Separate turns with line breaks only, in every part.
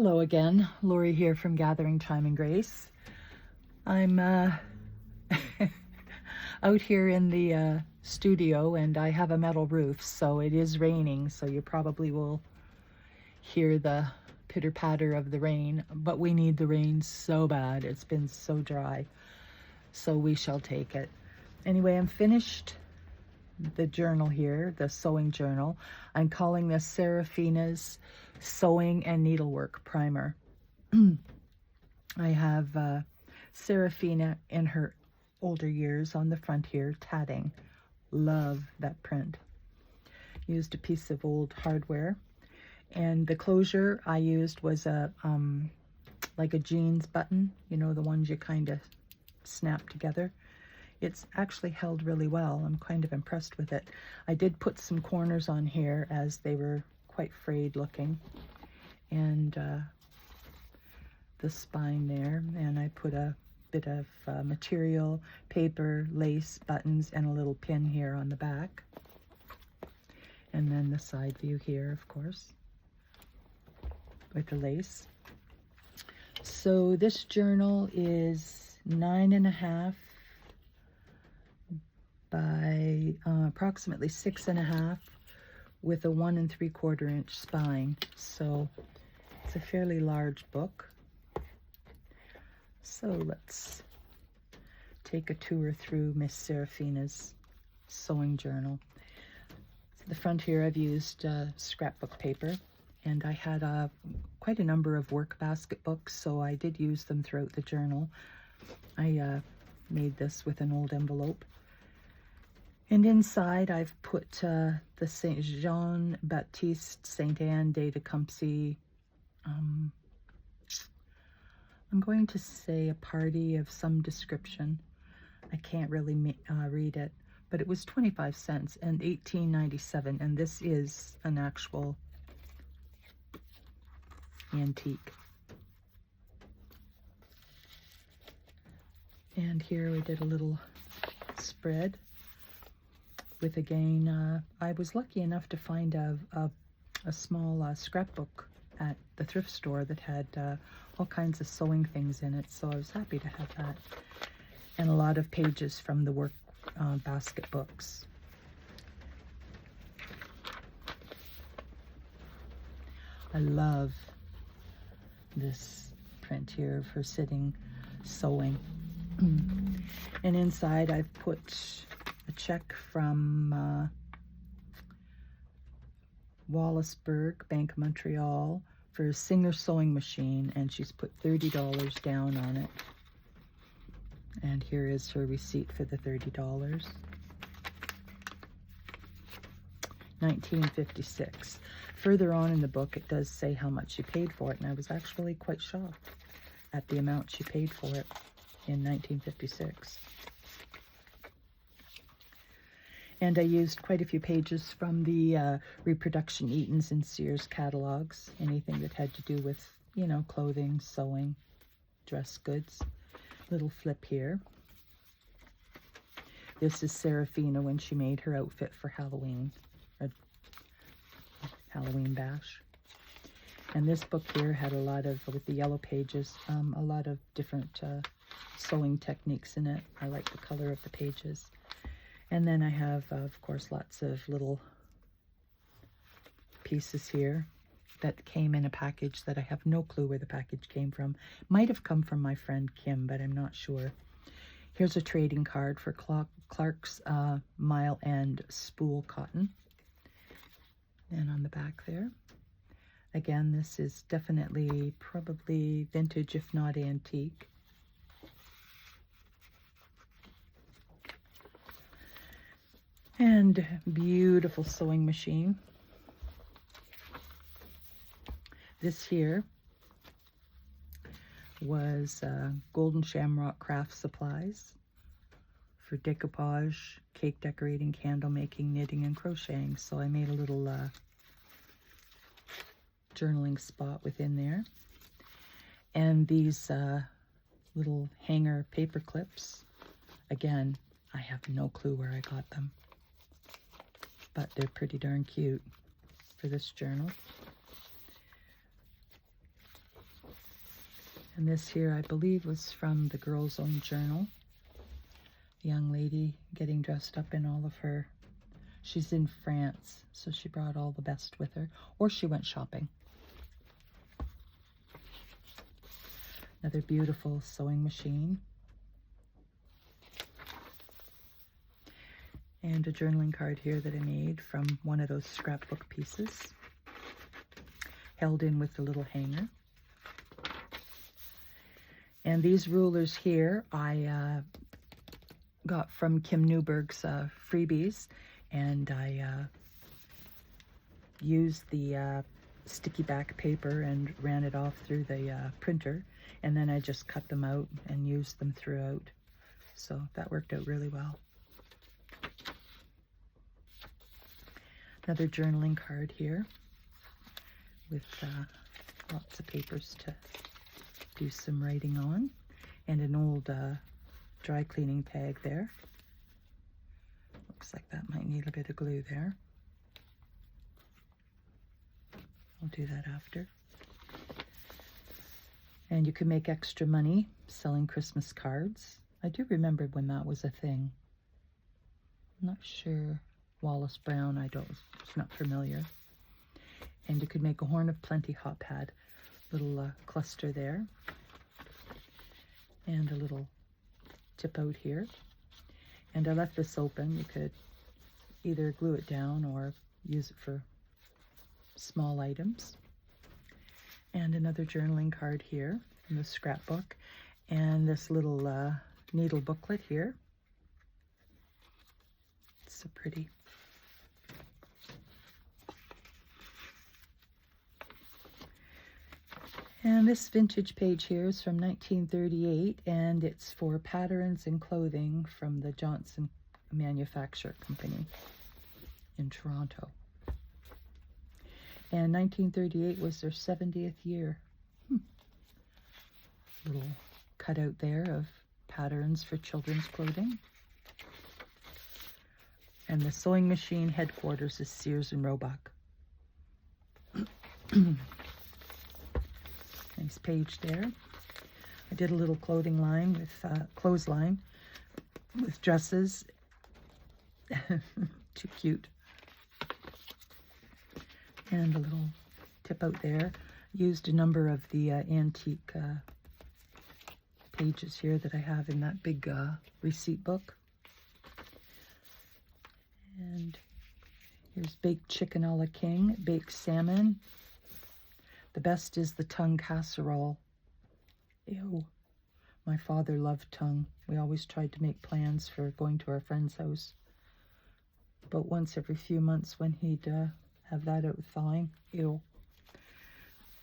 Hello again, Lori here from Gathering Time and Grace. I'm out here in the studio, and I have a metal roof, so it is raining, so you probably will hear the pitter-patter of the rain, but we need the rain so bad. It's been so dry, so we shall take it. Anyway, I'm finished the journal here, the sewing journal. I'm calling this Seraphina's Sewing and Needlework Primer. I have Seraphina in her older years on the front here, tatting. Love that print. Used a piece of old hardware, and the closure I used was a like a jeans button, you know, the ones you kind of snap together. It's actually held really well. I'm kind of impressed with it. I did put some corners on here as they were quite frayed looking, and the spine there, and I put a bit of material, paper, lace, buttons, and a little pin here on the back, and then the side view here, of course, with the lace. So this journal is 9.5 by approximately 6.5 with a 1 3/4 inch spine. So it's a fairly large book. So let's take a tour through Miss Seraphina's sewing journal. So the front here I've used scrapbook paper, and I had quite a number of work basket books, so I did use them throughout the journal. I made this with an old envelope. And inside I've put the Saint Jean Baptiste Saint Anne de Tecumseh, I'm going to say a party of some description. I can't really read it, but it was 25 cents and 18.97, and this is an actual antique. And here we did a little spread with, again, I was lucky enough to find a small scrapbook at the thrift store that had all kinds of sewing things in it, so I was happy to have that. And a lot of pages from the work basket books. I love this print here of her sitting sewing. And inside I've put a check from Wallaceburg, Bank of Montreal, for a Singer sewing machine, and she's put $30 down on it. And here is her receipt for the $30. 1956. Further on in the book it does say how much she paid for it, and I was actually quite shocked at the amount she paid for it in 1956. And I used quite a few pages from the Reproduction Eaton's and Sears catalogs, anything that had to do with, you know, clothing, sewing, dress goods. Little flip here. This is Seraphina when she made her outfit for Halloween, or Halloween bash. And this book here had a lot of, with the yellow pages, a lot of different sewing techniques in it. I like the color of the pages. And then I have, of course, lots of little pieces here that came in a package that I have no clue where the package came from. Might have come from my friend Kim, but I'm not sure. Here's a trading card for Clark's Mile End Spool Cotton. And on the back there, again, this is definitely probably vintage, if not antique. And beautiful sewing machine. This here was Golden Shamrock Craft Supplies for decoupage, cake decorating, candle making, knitting, and crocheting. So I made a little journaling spot within there. And these little hanger paper clips, again, I have no clue where I got them, but they're pretty darn cute for this journal. And this here, I believe, was from the girl's own journal. Young lady getting dressed up in all of her, she's in France, so she brought all the best with her, or she went shopping. Another beautiful sewing machine. And a journaling card here that I made from one of those scrapbook pieces, held in with the little hanger. And these rulers here, I got from Kim Newberg's freebies, and I used the sticky back paper and ran it off through the printer, and then I just cut them out and used them throughout. So that worked out really well. Another journaling card here with lots of papers to do some writing on, and an old dry cleaning tag there. Looks like that might need a bit of glue there. I'll do that after. And you can make extra money selling Christmas cards. I do remember when that was a thing. I'm not sure. Wallace Brown, it's not familiar. And you could make a Horn of Plenty hot pad. Little cluster there. And a little tip out here. And I left this open. You could either glue it down or use it for small items. And another journaling card here in the scrapbook. And this little needle booklet here. It's so pretty. And this vintage page here is from 1938, and it's for patterns and clothing from the Johnson Manufacture Company in Toronto. And 1938 was their 70th year. Little cutout there of patterns for children's clothing. And the sewing machine headquarters is Sears and Roebuck. Nice page there. I did a little clothing line with clothesline with dresses. Too cute. And a little tip out there. Used a number of the antique pages here that I have in that big receipt book. And here's baked chicken a la king, baked salmon. The best is the tongue casserole. Ew. My father loved tongue. We always tried to make plans for going to our friend's house. But once every few months when he'd have that out thawing. Ew.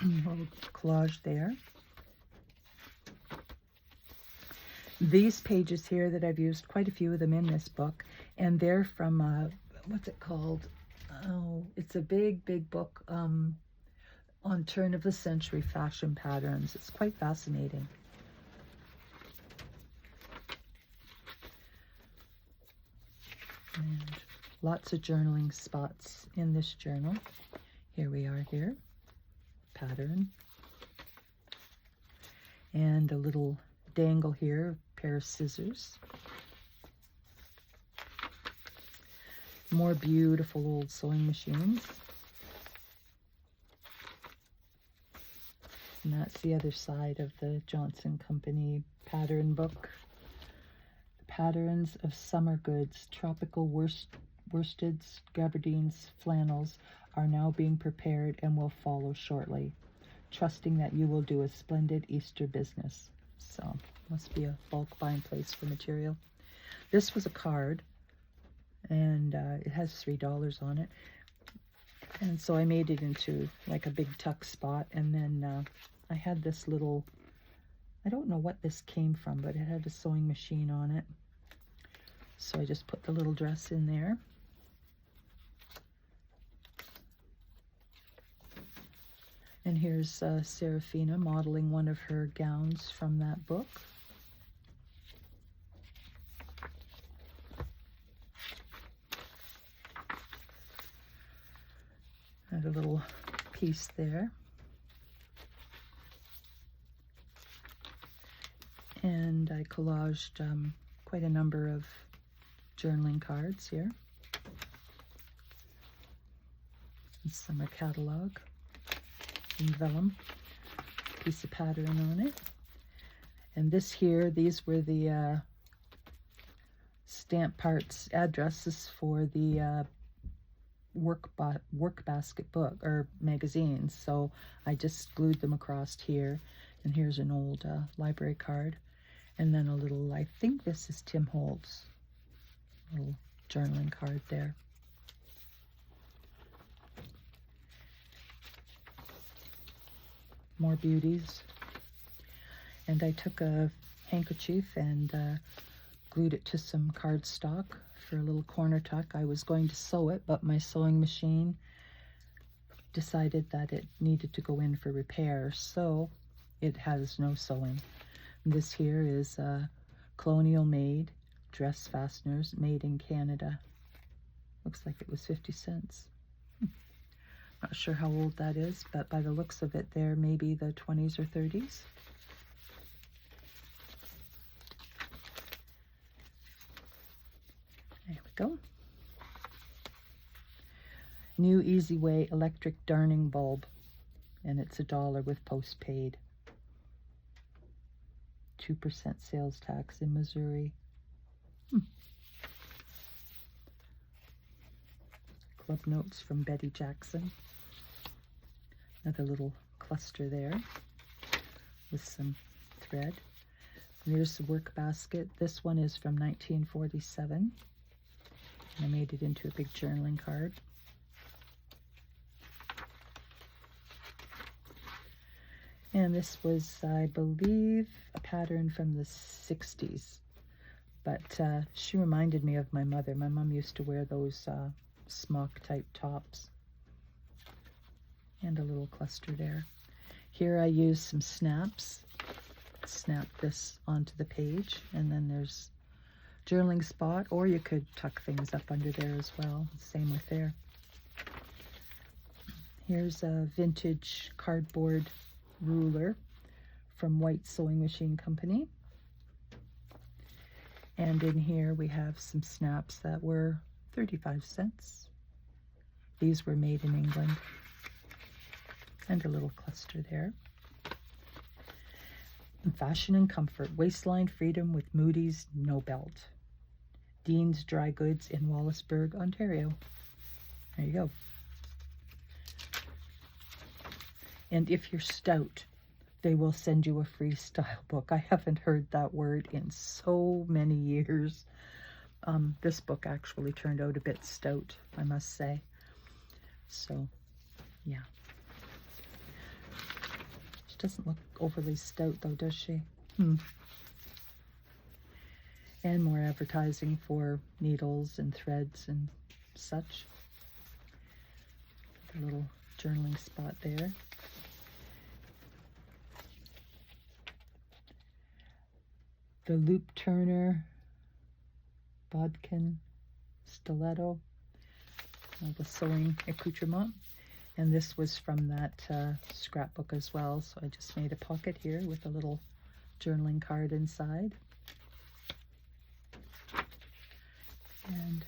Little collage there. These pages here that I've used, quite a few of them in this book, and they're from, what's it called? Oh, it's a big, big book on turn of the century fashion patterns. It's quite fascinating. And lots of journaling spots in this journal. Here we are here. Pattern. And a little dangle here, pair of scissors. More beautiful old sewing machines. And that's the other side of the Johnson Company pattern book. The patterns of summer goods, tropical worsteds, gabardines, flannels are now being prepared and will follow shortly, trusting that you will do a splendid Easter business. So, must be a bulk buying place for material. This was a card, and it has $3 on it. And so I made it into like a big tuck spot, and then I had this little, I don't know what this came from, but it had a sewing machine on it. So I just put the little dress in there. And here's Seraphina modeling one of her gowns from that book. And a little piece there. And I collaged quite a number of journaling cards here. Summer catalog in vellum, piece of pattern on it. And this here, these were the stamp parts addresses for the work basket book or magazines. So I just glued them across here. And here's an old library card. And then a little, I think this is Tim Holtz, little journaling card there. More beauties. And I took a handkerchief and glued it to some cardstock for a little corner tuck. I was going to sew it, but my sewing machine decided that it needed to go in for repair, so it has no sewing. This here is colonial made dress fasteners made in Canada. Looks like it was 50 cents. Not sure how old that is, but by the looks of it, they're maybe the 20s or 30s. There we go. New Easy Way electric darning bulb, and it's $1 with postpaid. 2% sales tax in Missouri. Club notes from Betty Jackson. Another little cluster there with some thread. And there's the work basket. This one is from 1947. I made it into a big journaling card. And this was, I believe, a pattern from the 60s. But she reminded me of my mother. My mom used to wear those smock-type tops. And a little cluster there. Here I used some snaps. Snap this onto the page. And then there's journaling spot, or you could tuck things up under there as well. Same with there. Here's a vintage cardboard ruler from White Sewing Machine Company. And in here we have some snaps that were 35 cents. These were made in England. And a little cluster there. And Fashion and Comfort, Waistline Freedom with Moody's No Belt. Dean's Dry Goods in Wallaceburg, Ontario. There you go. And if you're stout, they will send you a free style book. I haven't heard that word in so many years. This book actually turned out a bit stout, I must say. So, yeah. She doesn't look overly stout though, does she? And more advertising for needles and threads and such. A little journaling spot there. The Loop Turner bodkin stiletto, the sewing accoutrement, and this was from that scrapbook as well, so I just made a pocket here with a little journaling card inside. And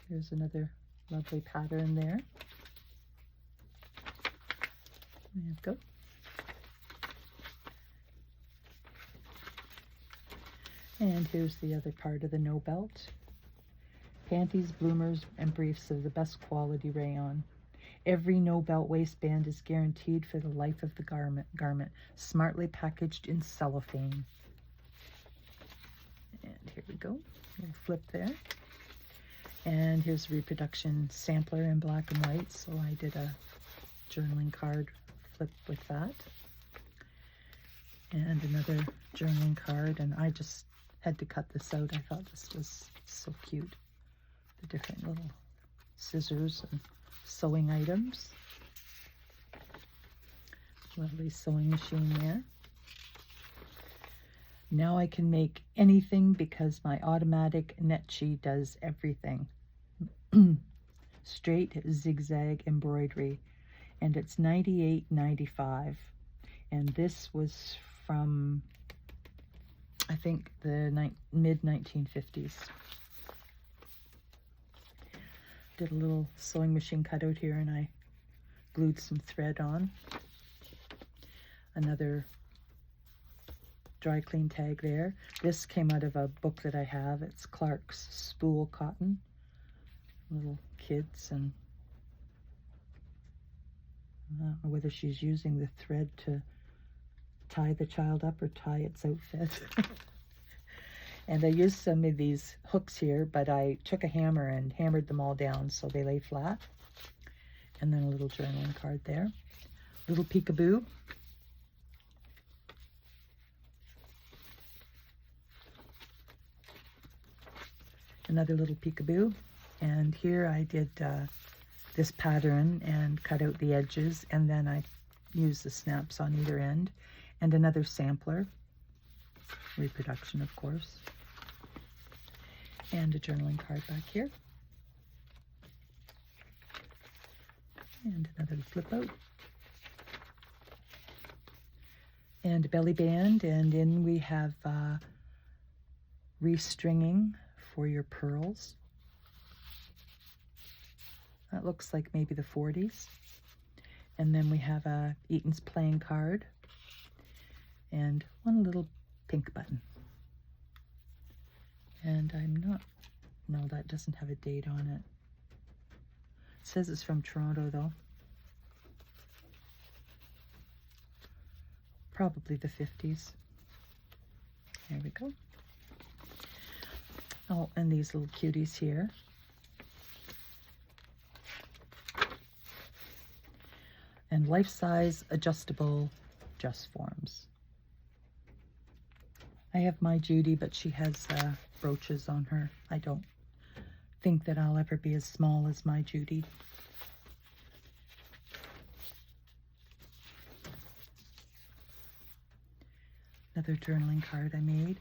here's another lovely pattern there. There you go. And here's the other part of the no belt. Panties, bloomers, and briefs of the best quality rayon. Every no belt waistband is guaranteed for the life of the garment, smartly packaged in cellophane. And here we go. Little flip there. And here's a reproduction sampler in black and white. So I did a journaling card flip with that. And another journaling card, and I just had to cut this out. I thought this was so cute. The different little scissors and sewing items. Lovely sewing machine there. Now I can make anything because my automatic Netchi does everything. Straight zigzag embroidery, and it's $98.95. And this was from I think the mid-1950s. Did a little sewing machine cutout here, and I glued some thread on. Another dry clean tag there. This came out of a book that I have. It's Clark's Spool Cotton. Little kids, and I don't know whether she's using the thread to tie the child up or tie its outfit. And I used some of these hooks here, but I took a hammer and hammered them all down so they lay flat. And then a little journaling card there. Little peekaboo. Another little peekaboo. And here I did this pattern and cut out the edges, and then I used the snaps on either end. And another sampler. Reproduction, of course. And a journaling card back here. And another flip out. And a belly band, and in we have restringing for your pearls. That looks like maybe the 40s. And then we have a Eaton's playing card and one little pink button. And I'm not, no, that doesn't have a date on it. It says it's from Toronto though. Probably the 50s. There we go. Oh, and these little cuties here. And life-size adjustable dress forms. I have my Judy, but she has brooches on her. I don't think that I'll ever be as small as my Judy. Another journaling card I made.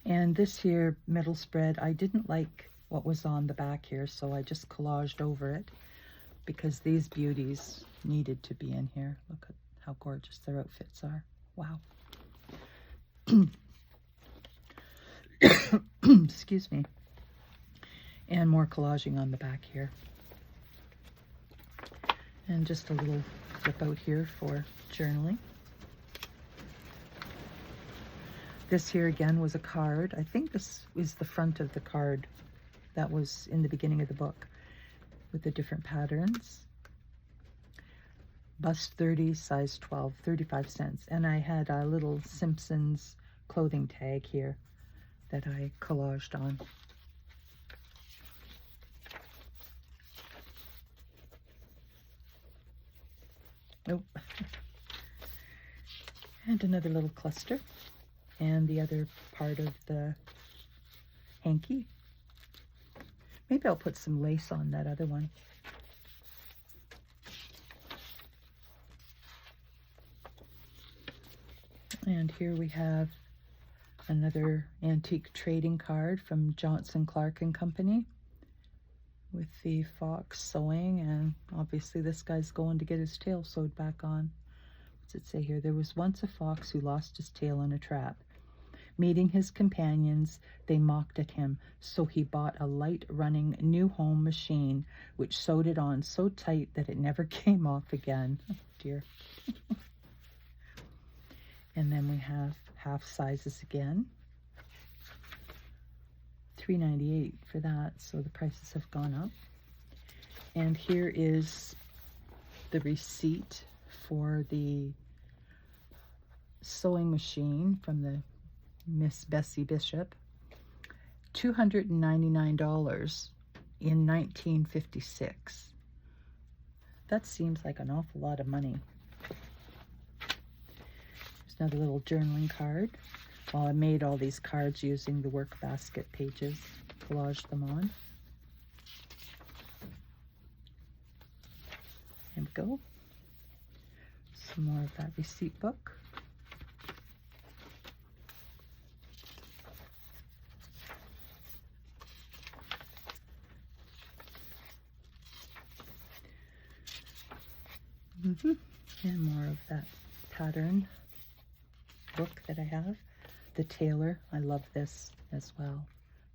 And this here middle spread, I didn't like what was on the back here, so I just collaged over it because these beauties needed to be in here. Look at how gorgeous their outfits are. Wow. Excuse me. And more collaging on the back here. And just a little flip out here for journaling. This here again was a card. I think this is the front of the card that was in the beginning of the book with the different patterns. Bust 30, size 12, 35 cents. And I had a little Simpsons clothing tag here that I collaged on. Oh. And another little cluster. And the other part of the hanky. Maybe I'll put some lace on that other one. And here we have another antique trading card from Johnson Clark and Company with the fox sewing, and obviously this guy's going to get his tail sewed back on. What's it say here? There was once a fox who lost his tail in a trap. Meeting his companions, they mocked at him, so he bought a light-running new home machine, which sewed it on so tight that it never came off again. Oh, dear. And then we have half sizes again. $3.98 for that, so the prices have gone up. And here is the receipt for the sewing machine from the Miss Bessie Bishop. $299 in 1956. That seems like an awful lot of money. There's another little journaling card. Well, I made all these cards using the work basket pages, collaged them on. There we go. Some more of that receipt book. And more of that pattern book that I have. The tailor, I love this as well.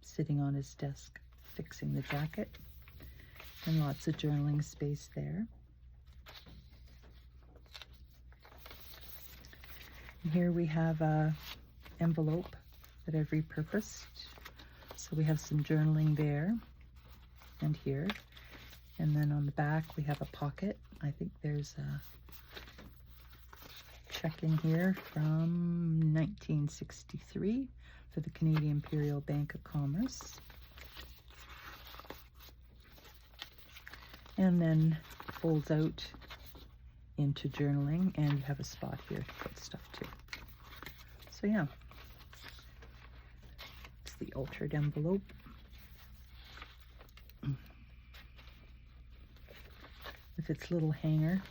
Sitting on his desk, fixing the jacket. And lots of journaling space there. And here we have a envelope that I've repurposed. So we have some journaling there and here. And then on the back we have a pocket. I think there's a check in here from 1963 for the Canadian Imperial Bank of Commerce. And then folds out into journaling, and you have a spot here to put stuff too. So yeah, it's the altered envelope. With its little hanger.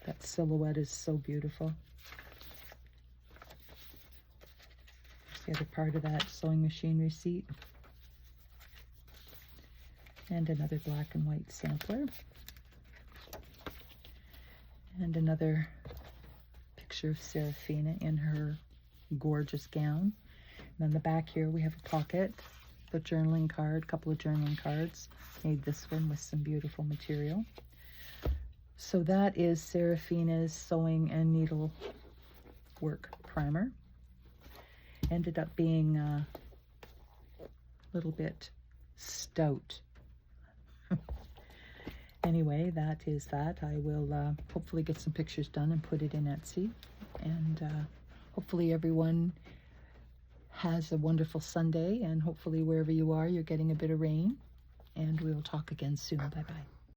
That silhouette is so beautiful. There's the other part of that sewing machine receipt. And another black and white sampler. And another picture of Seraphina in her gorgeous gown. And on the back here we have a pocket, the journaling card, a couple of journaling cards. Made this one with some beautiful material. So that is Seraphina's sewing and needle work primer. Ended up being a little bit stout. Anyway, that is that. I will hopefully get some pictures done and put it in Etsy. And hopefully everyone has a wonderful Sunday. And hopefully wherever you are, you're getting a bit of rain. And we will talk again soon. Bye-bye.